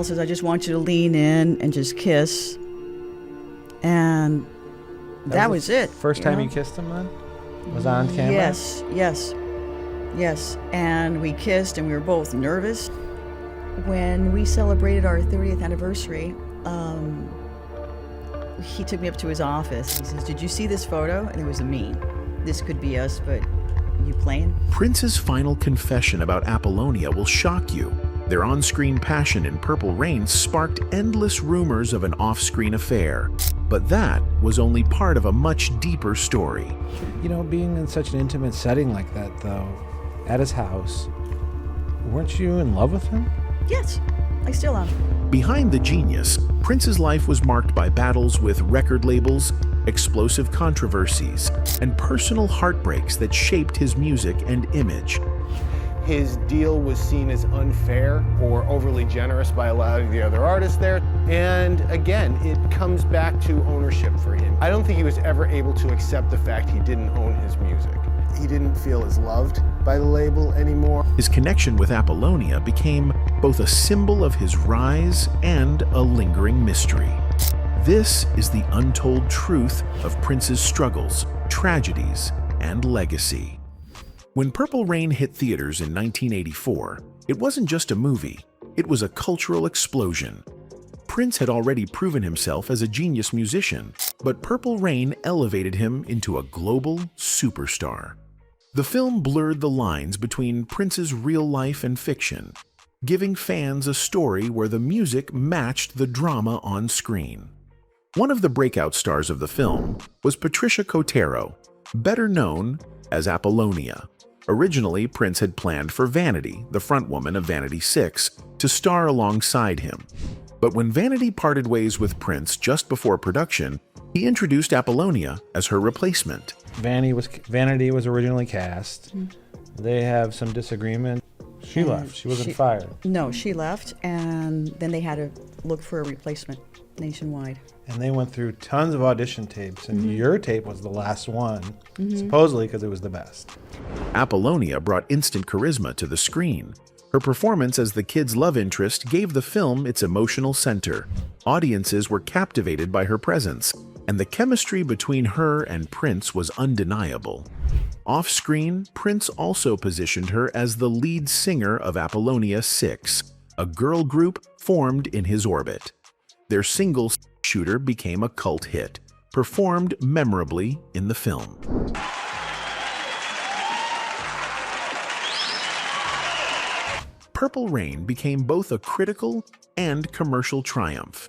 says, I just want you to lean in and just kiss. And that was it. First time you kissed him then? Was on camera? Yes. And we kissed, and we were both nervous. When we celebrated our 30th anniversary, he took me up to his office. He says, did you see this photo? And it was me. This could be us, but you playing? Prince's final confession about Apollonia will shock you. Their on-screen passion in Purple Rain sparked endless rumors of an off-screen affair. But that was only part of a much deeper story. You know, being in such an intimate setting like that, though, at his house, weren't you in love with him? Yes, I still am. Behind the genius, Prince's life was marked by battles with record labels, explosive controversies, and personal heartbreaks that shaped his music and image. His deal was seen as unfair or overly generous by a lot of the other artists there. And again, it comes back to ownership for him. I don't think he was ever able to accept the fact he didn't own his music. He didn't feel as loved by the label anymore. His connection with Apollonia became both a symbol of his rise and a lingering mystery. This is the untold truth of Prince's struggles, tragedies, and legacy. When Purple Rain hit theaters in 1984, it wasn't just a movie, it was a cultural explosion. Prince had already proven himself as a genius musician, but Purple Rain elevated him into a global superstar. The film blurred the lines between Prince's real life and fiction, giving fans a story where the music matched the drama on screen. One of the breakout stars of the film was Patricia Cotero, better known as Apollonia. Originally, Prince had planned for Vanity, the frontwoman of Vanity 6, to star alongside him. But when Vanity parted ways with Prince just before production, he introduced Apollonia as her replacement. Vanity was originally cast. They have some disagreement. She left. She wasn't fired. No, she left, and then they had to look for a replacement nationwide. And they went through tons of audition tapes, and your tape was the last one, supposedly because it was the best. Apollonia brought instant charisma to the screen. Her performance as the kid's love interest gave the film its emotional center. Audiences were captivated by her presence, and the chemistry between her and Prince was undeniable. Off-screen, Prince also positioned her as the lead singer of Apollonia 6, a girl group formed in his orbit. Their single shooter became a cult hit, performed memorably in the film. Purple Rain became both a critical and commercial triumph.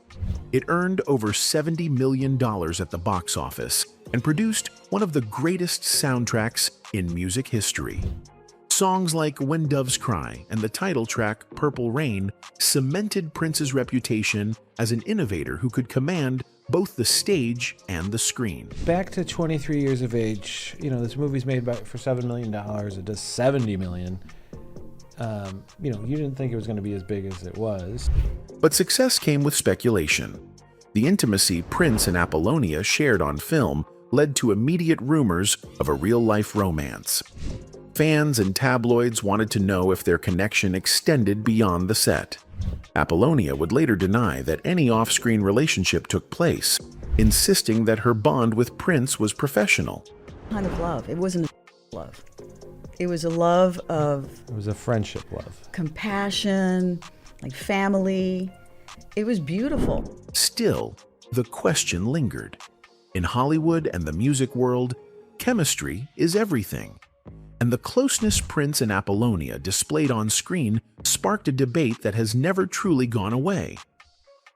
It earned over $70 million at the box office and produced one of the greatest soundtracks in music history. Songs like When Doves Cry and the title track Purple Rain cemented Prince's reputation as an innovator who could command both the stage and the screen. Back to 23 years of age, you know, this movie's made for $7 million. It does $70 million. You know, you didn't think it was going to be as big as it was. But success came with speculation. The intimacy Prince and Apollonia shared on film led to immediate rumors of a real-life romance. Fans and tabloids wanted to know if their connection extended beyond the set. Apollonia would later deny that any off-screen relationship took place, insisting that her bond with Prince was professional. Kind of love. It wasn't a love. It was a love of... It was a friendship love. Compassion, like family. It was beautiful. Still, the question lingered. In Hollywood and the music world, chemistry is everything. And the closeness Prince and Apollonia displayed on screen sparked a debate that has never truly gone away.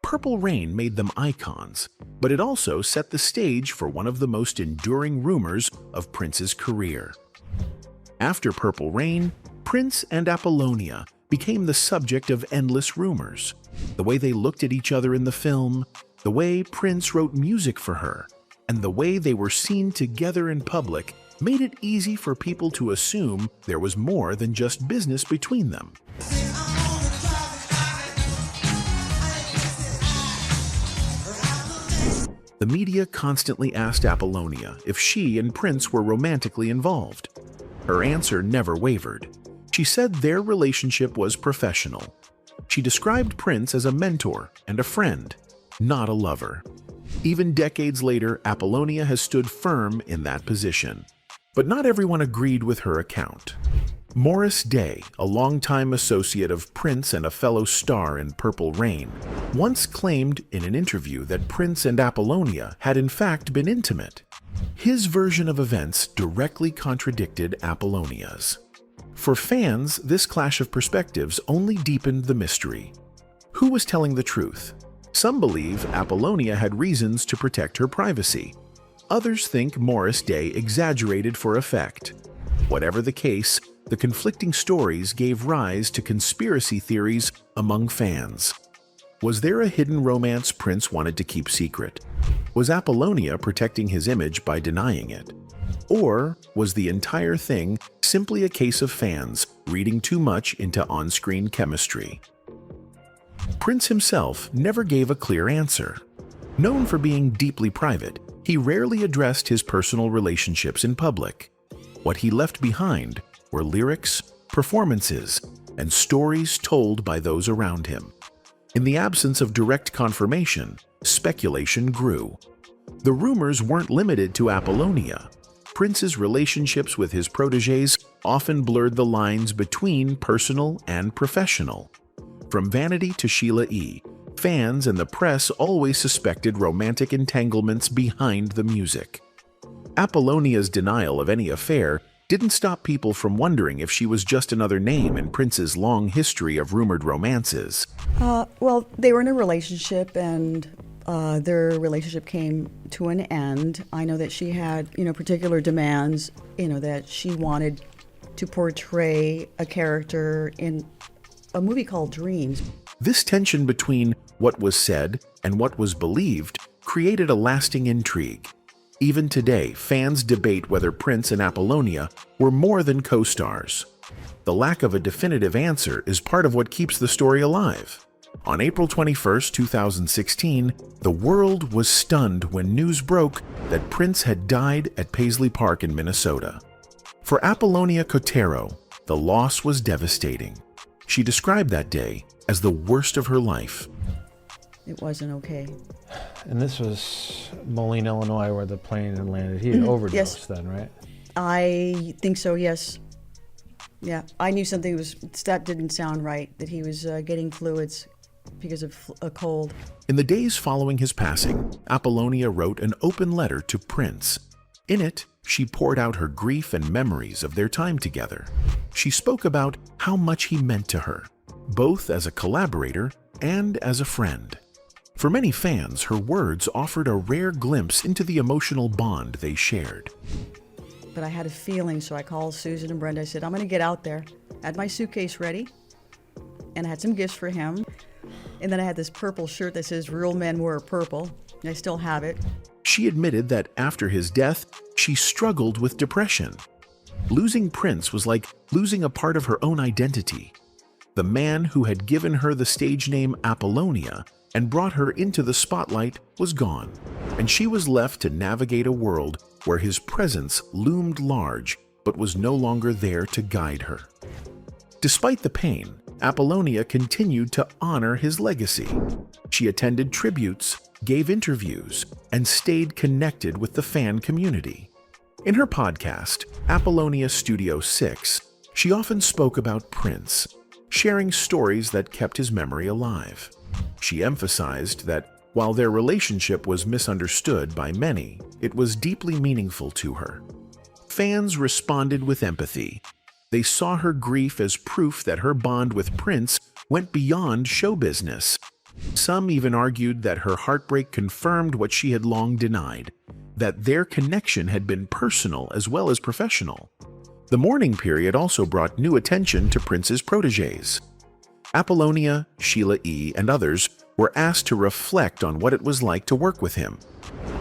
Purple Rain made them icons, but it also set the stage for one of the most enduring rumors of Prince's career. After Purple Rain, Prince and Apollonia became the subject of endless rumors. The way they looked at each other in the film, the way Prince wrote music for her, and the way they were seen together in public made it easy for people to assume there was more than just business between them. The media constantly asked Apollonia if she and Prince were romantically involved. Her answer never wavered. She said their relationship was professional. She described Prince as a mentor and a friend, not a lover. Even decades later, Apollonia has stood firm in that position. But not everyone agreed with her account. Morris Day, a longtime associate of Prince and a fellow star in Purple Rain, once claimed in an interview that Prince and Apollonia had in fact been intimate. His version of events directly contradicted Apollonia's. For fans, this clash of perspectives only deepened the mystery. Who was telling the truth? Some believe Apollonia had reasons to protect her privacy. Others think Morris Day exaggerated for effect. Whatever the case, the conflicting stories gave rise to conspiracy theories among fans. Was there a hidden romance Prince wanted to keep secret? Was Apollonia protecting his image by denying it? Or was the entire thing simply a case of fans reading too much into on-screen chemistry? Prince himself never gave a clear answer. Known for being deeply private, he rarely addressed his personal relationships in public. What he left behind were lyrics, performances, and stories told by those around him. In the absence of direct confirmation, speculation grew. The rumors weren't limited to Apollonia. Prince's relationships with his protégés often blurred the lines between personal and professional. From Vanity to Sheila E., fans and the press always suspected romantic entanglements behind the music. Apollonia's denial of any affair didn't stop people from wondering if she was just another name in Prince's long history of rumored romances. Well, they were in a relationship, and their relationship came to an end. I know that she had, particular demands, that she wanted to portray a character in a movie called Dreams. This tension between what was said and what was believed created a lasting intrigue. Even today, fans debate whether Prince and Apollonia were more than co-stars. The lack of a definitive answer is part of what keeps the story alive. On April 21, 2016, the world was stunned when news broke that Prince had died at Paisley Park in Minnesota. For Apollonia Cotero, the loss was devastating. She described that day as the worst of her life. It wasn't okay. And this was Moline, Illinois, where the plane had landed. He had overdosed Yes. then, right? I think so, yes. Yeah, I knew something that didn't sound right, that he was getting fluids because of a cold. In the days following his passing, Apollonia wrote an open letter to Prince. In it, she poured out her grief and memories of their time together. She spoke about how much he meant to her, both as a collaborator and as a friend. For many fans, her words offered a rare glimpse into the emotional bond they shared. But I had a feeling, so I called Susan and Brenda. I said, I'm going to get out there. I had my suitcase ready, and I had some gifts for him. And then I had this purple shirt that says, Real Men Wear Purple, and I still have it. She admitted that after his death, she struggled with depression. Losing Prince was like losing a part of her own identity. The man who had given her the stage name Apollonia and brought her into the spotlight was gone, and she was left to navigate a world where his presence loomed large but was no longer there to guide her. Despite the pain, Apollonia continued to honor his legacy. She attended tributes, gave interviews, and stayed connected with the fan community. In her podcast, Apollonia Studio 6, she often spoke about Prince, sharing stories that kept his memory alive. She emphasized that while their relationship was misunderstood by many, it was deeply meaningful to her. Fans responded with empathy. They saw her grief as proof that her bond with Prince went beyond show business. Some even argued that her heartbreak confirmed what she had long denied, that their connection had been personal as well as professional. The mourning period also brought new attention to Prince's protégés. Apollonia, Sheila E., and others were asked to reflect on what it was like to work with him.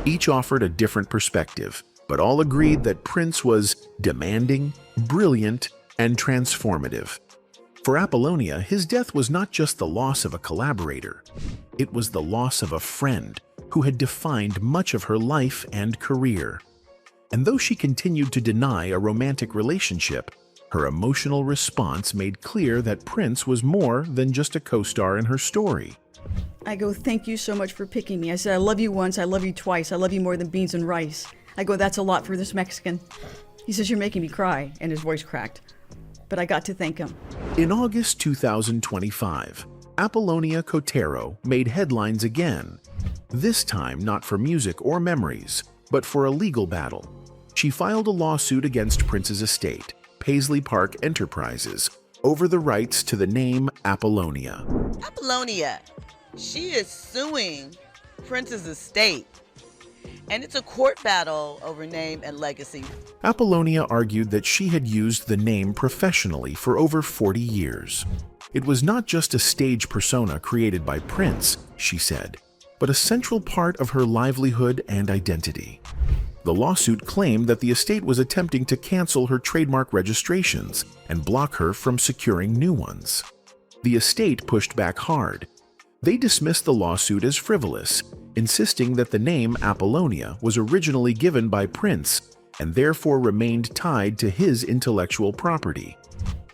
Each offered a different perspective, but all agreed that Prince was demanding, brilliant, and transformative. For Apollonia, his death was not just the loss of a collaborator. It was the loss of a friend who had defined much of her life and career. And though she continued to deny a romantic relationship, Her emotional response made clear that Prince was more than just a co-star in her story. I go, thank you so much for picking me. I said, I love you once, I love you twice, I love you more than beans and rice. I go, that's a lot for this Mexican. He says, you're making me cry, and his voice cracked. But I got to thank him. In August 2025, Apollonia Cotero made headlines again, this time not for music or memories, but for a legal battle. She filed a lawsuit against Prince's estate, Paisley Park Enterprises, over the rights to the name Apollonia. Apollonia, she is suing Prince's estate, and it's a court battle over name and legacy. Apollonia argued that she had used the name professionally for over 40 years. It was not just a stage persona created by Prince, she said, but a central part of her livelihood and identity. The lawsuit claimed that the estate was attempting to cancel her trademark registrations and block her from securing new ones. The estate pushed back hard. They dismissed the lawsuit as frivolous, insisting that the name Apollonia was originally given by Prince and therefore remained tied to his intellectual property.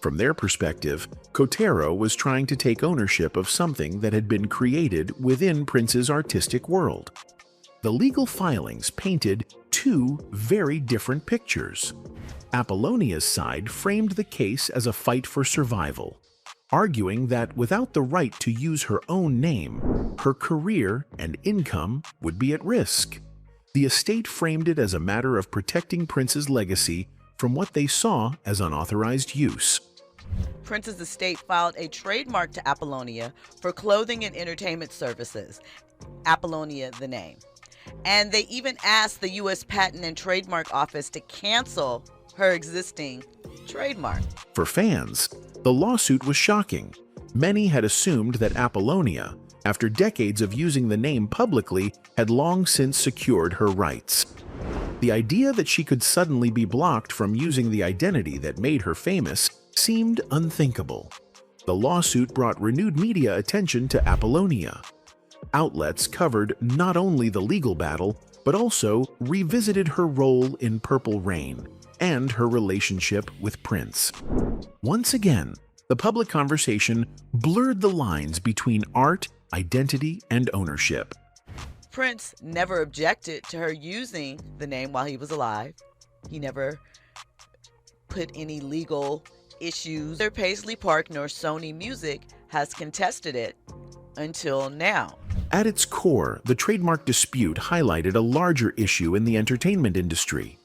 From their perspective, Cotero was trying to take ownership of something that had been created within Prince's artistic world. The legal filings painted two very different pictures. Apollonia's side framed the case as a fight for survival, arguing that without the right to use her own name, her career and income would be at risk. The estate framed it as a matter of protecting Prince's legacy from what they saw as unauthorized use. Prince's estate filed a trademark to Apollonia for clothing and entertainment services, Apollonia the name. And they even asked the U.S. Patent and Trademark Office to cancel her existing trademark. For fans, the lawsuit was shocking. Many had assumed that Apollonia, after decades of using the name publicly, had long since secured her rights. The idea that she could suddenly be blocked from using the identity that made her famous seemed unthinkable. The lawsuit brought renewed media attention to Apollonia. Outlets covered not only the legal battle, but also revisited her role in Purple Rain and her relationship with Prince. Once again, the public conversation blurred the lines between art, identity, and ownership. Prince never objected to her using the name while he was alive. He never put any legal issues. Neither Paisley Park nor Sony Music has contested it until now. At its core, the trademark dispute highlighted a larger issue in the entertainment industry.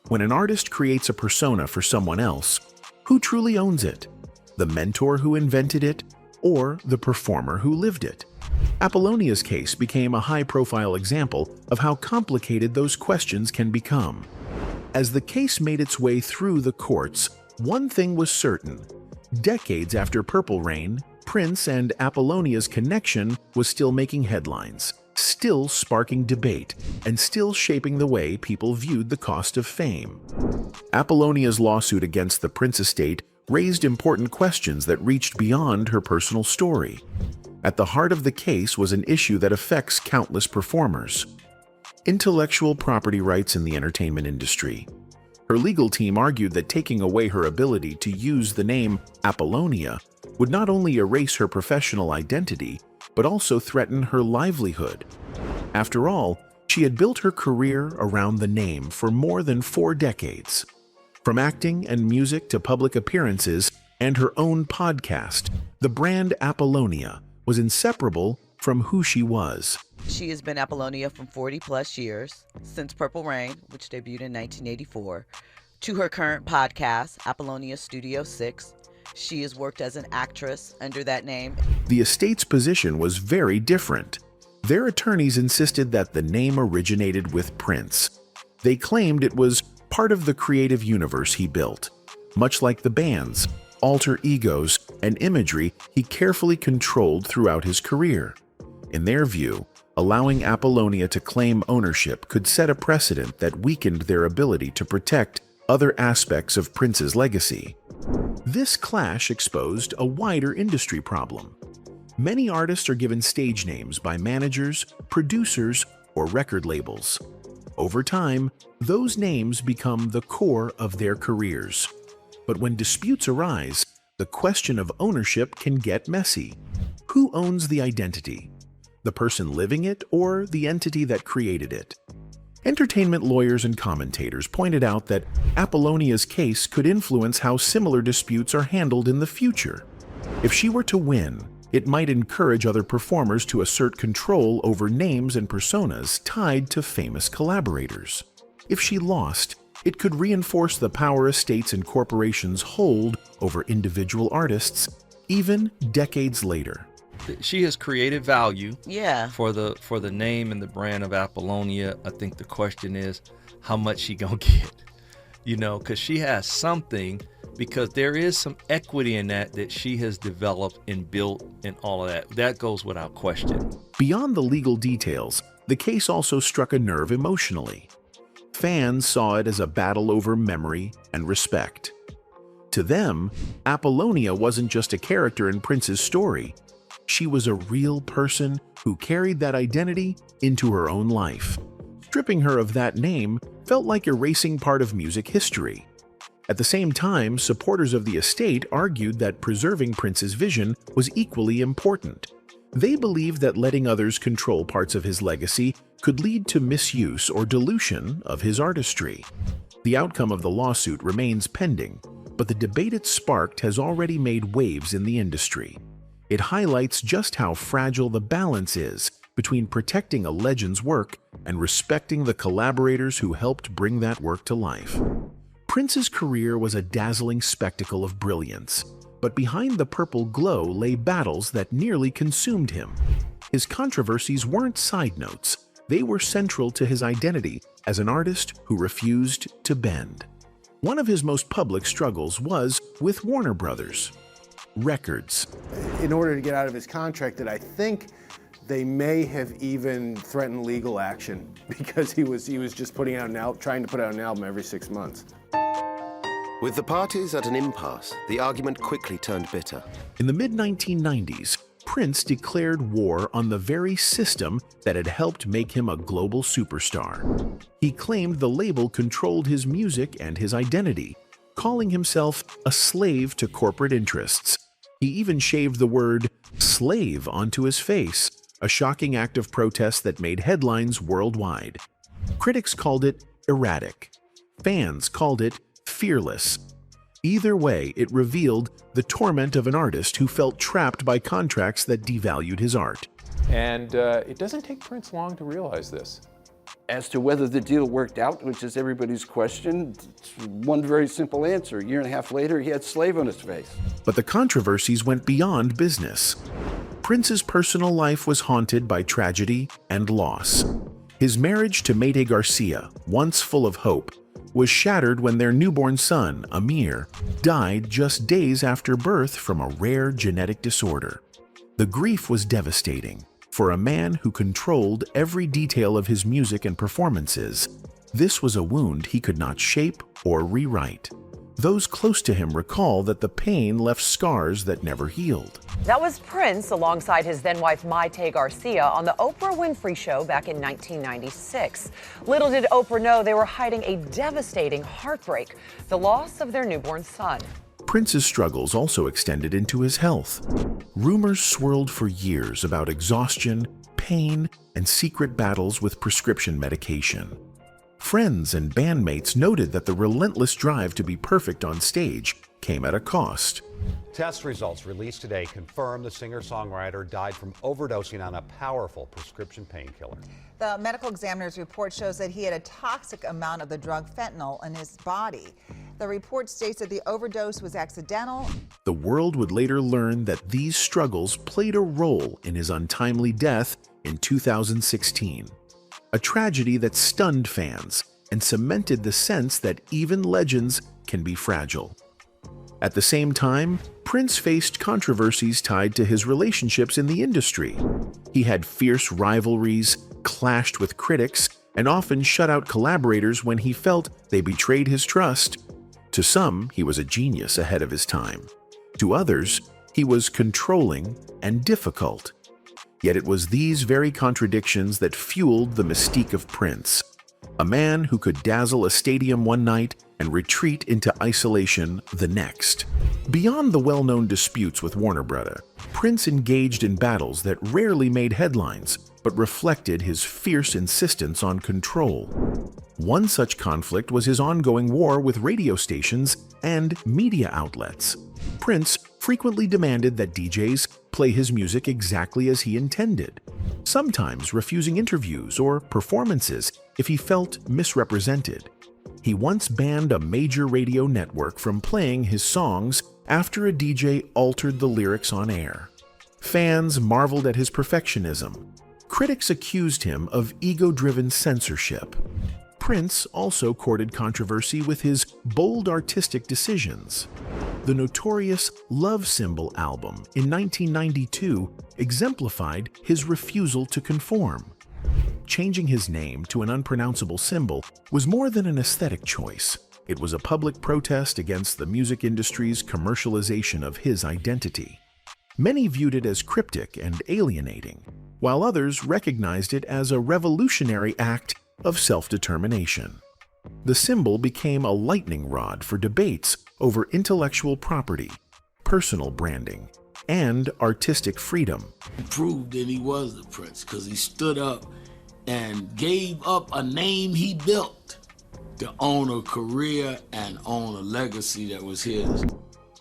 When an artist creates a persona for someone else, who truly owns it? The mentor who invented it, or the performer who lived it? Apollonia's case became a high-profile example of how complicated those questions can become. As the case made its way through the courts, one thing was certain. Decades after Purple Rain, Prince and Apollonia's connection was still making headlines, still sparking debate, and still shaping the way people viewed the cost of fame. Apollonia's lawsuit against the Prince estate raised important questions that reached beyond her personal story. At the heart of the case was an issue that affects countless performers: intellectual property rights in the entertainment industry. Her legal team argued that taking away her ability to use the name Apollonia would not only erase her professional identity, but also threaten her livelihood. After all, she had built her career around the name for more than 4 decades. From acting and music to public appearances and her own podcast, the brand Apollonia was inseparable from who she was. She has been Apollonia for 40 plus years, since Purple Rain, which debuted in 1984, to her current podcast, Apollonia Studio 6. She has worked as an actress under that name. The estate's position was very different. Their attorneys insisted that the name originated with Prince. They claimed it was part of the creative universe he built, much like the band's alter egos and imagery he carefully controlled throughout his career. In their view, allowing Apollonia to claim ownership could set a precedent that weakened their ability to protect other aspects of Prince's legacy. This clash exposed a wider industry problem. Many artists are given stage names by managers, producers, or record labels. Over time, those names become the core of their careers. But when disputes arise, the question of ownership can get messy. Who owns the identity? The person living it or the entity that created it? Entertainment lawyers and commentators pointed out that Apollonia's case could influence how similar disputes are handled in the future. If she were to win, it might encourage other performers to assert control over names and personas tied to famous collaborators. If she lost, it could reinforce the power estates and corporations hold over individual artists, even decades later. She has created value Yeah. for the name and the brand of Apollonia. I think the question is how much she gonna get, because she has something, because there is some equity in that she has developed and built and all of that. That goes without question. Beyond the legal details, the case also struck a nerve emotionally. Fans saw it as a battle over memory and respect. To them, Apollonia wasn't just a character in Prince's story. She was a real person who carried that identity into her own life. Stripping her of that name felt like erasing part of music history. At the same time, supporters of the estate argued that preserving Prince's vision was equally important. They believed that letting others control parts of his legacy could lead to misuse or dilution of his artistry. The outcome of the lawsuit remains pending, but the debate it sparked has already made waves in the industry. It highlights just how fragile the balance is between protecting a legend's work and respecting the collaborators who helped bring that work to life. Prince's career was a dazzling spectacle of brilliance, but behind the purple glow lay battles that nearly consumed him. His controversies weren't side notes, they were central to his identity as an artist who refused to bend. One of his most public struggles was with Warner Brothers. Records. In order to get out of his contract, that I think they may have even threatened legal action because he was just trying to put out an album every 6 months. With the parties at an impasse, the argument quickly turned bitter. In the mid-1990s, Prince declared war on the very system that had helped make him a global superstar. He claimed the label controlled his music and his identity, calling himself a slave to corporate interests. He even shaved the word slave onto his face, a shocking act of protest that made headlines worldwide. Critics called it erratic. Fans called it fearless. Either way, it revealed the torment of an artist who felt trapped by contracts that devalued his art. And it doesn't take Prince long to realize this. As to whether the deal worked out, which is everybody's question, it's one very simple answer. A year and a half later, he had slave on his face. But the controversies went beyond business. Prince's personal life was haunted by tragedy and loss. His marriage to Mayte Garcia, once full of hope, was shattered when their newborn son, Amir, died just days after birth from a rare genetic disorder. The grief was devastating. For a man who controlled every detail of his music and performances, this was a wound he could not shape or rewrite. Those close to him recall that the pain left scars that never healed. That was Prince alongside his then-wife Mayte Garcia on the Oprah Winfrey Show back in 1996. Little did Oprah know they were hiding a devastating heartbreak, the loss of their newborn son. Prince's struggles also extended into his health. Rumors swirled for years about exhaustion, pain, and secret battles with prescription medication. Friends and bandmates noted that the relentless drive to be perfect on stage came at a cost. Test results released today confirm the singer-songwriter died from overdosing on a powerful prescription painkiller. The medical examiner's report shows that he had a toxic amount of the drug fentanyl in his body. The report states that the overdose was accidental. The world would later learn that these struggles played a role in his untimely death in 2016. A tragedy that stunned fans and cemented the sense that even legends can be fragile. At the same time, Prince faced controversies tied to his relationships in the industry. He had fierce rivalries, clashed with critics, and often shut out collaborators when he felt they betrayed his trust. To some, he was a genius ahead of his time. To others, he was controlling and difficult. Yet it was these very contradictions that fueled the mystique of Prince. a man who could dazzle a stadium one night and retreat into isolation the next. Beyond the well-known disputes with Warner Bros., Prince engaged in battles that rarely made headlines, but reflected his fierce insistence on control. One such conflict was his ongoing war with radio stations and media outlets. Prince frequently demanded that DJs play his music exactly as he intended, sometimes refusing interviews or performances if he felt misrepresented. He once banned a major radio network from playing his songs after a DJ altered the lyrics on air. Fans marveled at his perfectionism. Critics accused him of ego-driven censorship. Prince also courted controversy with his bold artistic decisions. The notorious Love Symbol album in 1992 exemplified his refusal to conform. Changing his name to an unpronounceable symbol was more than an aesthetic choice. It was a public protest against the music industry's commercialization of his identity. Many viewed it as cryptic and alienating, while others recognized it as a revolutionary act of self-determination. The symbol became a lightning rod for debates over intellectual property, personal branding, and artistic freedom. He proved that he was the prince because he stood up and gave up a name he built to own a career and own a legacy that was his.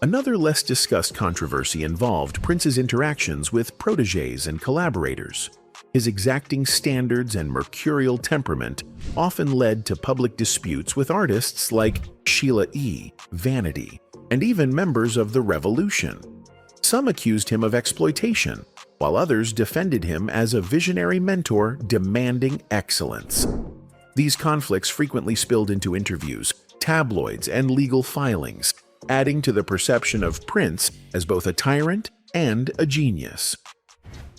Another less discussed controversy involved Prince's interactions with protégés and collaborators. His exacting standards and mercurial temperament often led to public disputes with artists like Sheila E., Vanity, and even members of the Revolution. Some accused him of exploitation, while others defended him as a visionary mentor demanding excellence. These conflicts frequently spilled into interviews, tabloids, and legal filings, adding to the perception of Prince as both a tyrant and a genius.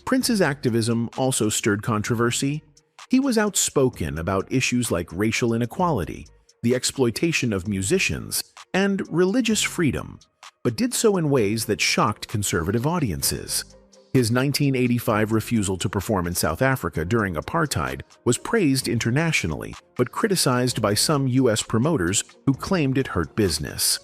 Prince's activism also stirred controversy. He was outspoken about issues like racial inequality, the exploitation of musicians, and religious freedom, but did so in ways that shocked conservative audiences. His 1985 refusal to perform in South Africa during apartheid was praised internationally, but criticized by some U.S. promoters who claimed it hurt business.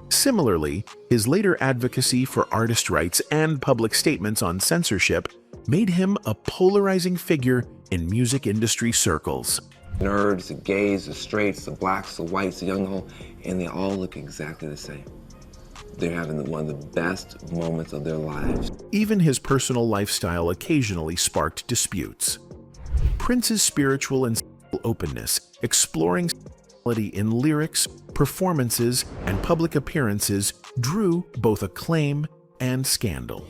Similarly, his later advocacy for artist rights and public statements on censorship made him a polarizing figure in music industry circles. Nerds, the gays, the straights, the blacks, the whites, the young, the old, and they all look exactly the same. They're having one of the best moments of their lives. Even his personal lifestyle occasionally sparked disputes. Prince's spiritual and openness, exploring sexuality in lyrics, performances, and public appearances, drew both acclaim and scandal.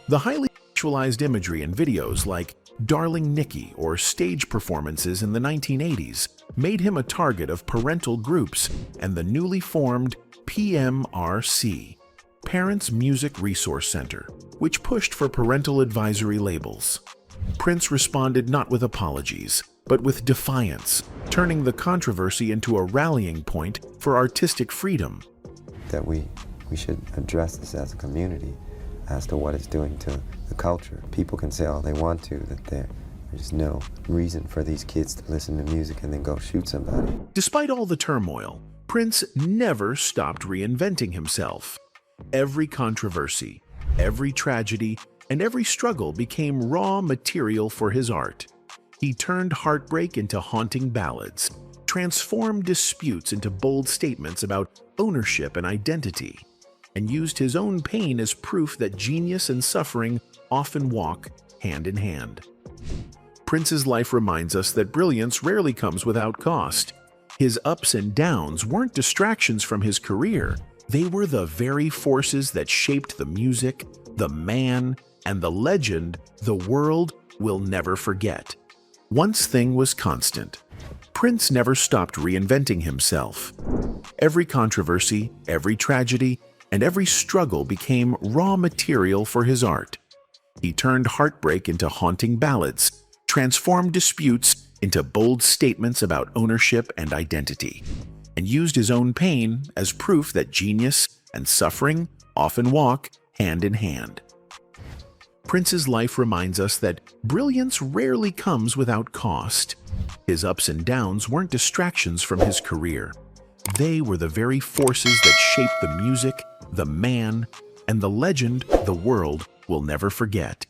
The highly sexualized imagery in videos like Darling Nikki or stage performances in the 1980s made him a target of parental groups and the newly formed PMRC, Parents Music Resource Center, which pushed for parental advisory labels. Prince responded not with apologies, but with defiance, turning the controversy into a rallying point for artistic freedom. That we should address this as a community as to what it's doing to the culture. People can say all they want to, that there's no reason for these kids to listen to music and then go shoot somebody. Despite all the turmoil, Prince never stopped reinventing himself. Every controversy, every tragedy, and every struggle became raw material for his art. He turned heartbreak into haunting ballads, transformed disputes into bold statements about ownership and identity, and used his own pain as proof that genius and suffering often walk hand in hand. Prince's life reminds us that brilliance rarely comes without cost. His ups and downs weren't distractions from his career. They were the very forces that shaped the music, the man, and the legend the world will never forget. One thing was constant. Prince never stopped reinventing himself. Every controversy, every tragedy, and every struggle became raw material for his art. He turned heartbreak into haunting ballads, transformed disputes into bold statements about ownership and identity, and used his own pain as proof that genius and suffering often walk hand in hand. Prince's life reminds us that brilliance rarely comes without cost. His ups and downs weren't distractions from his career. They were the very forces that shaped the music, the man, and the legend the world will never forget.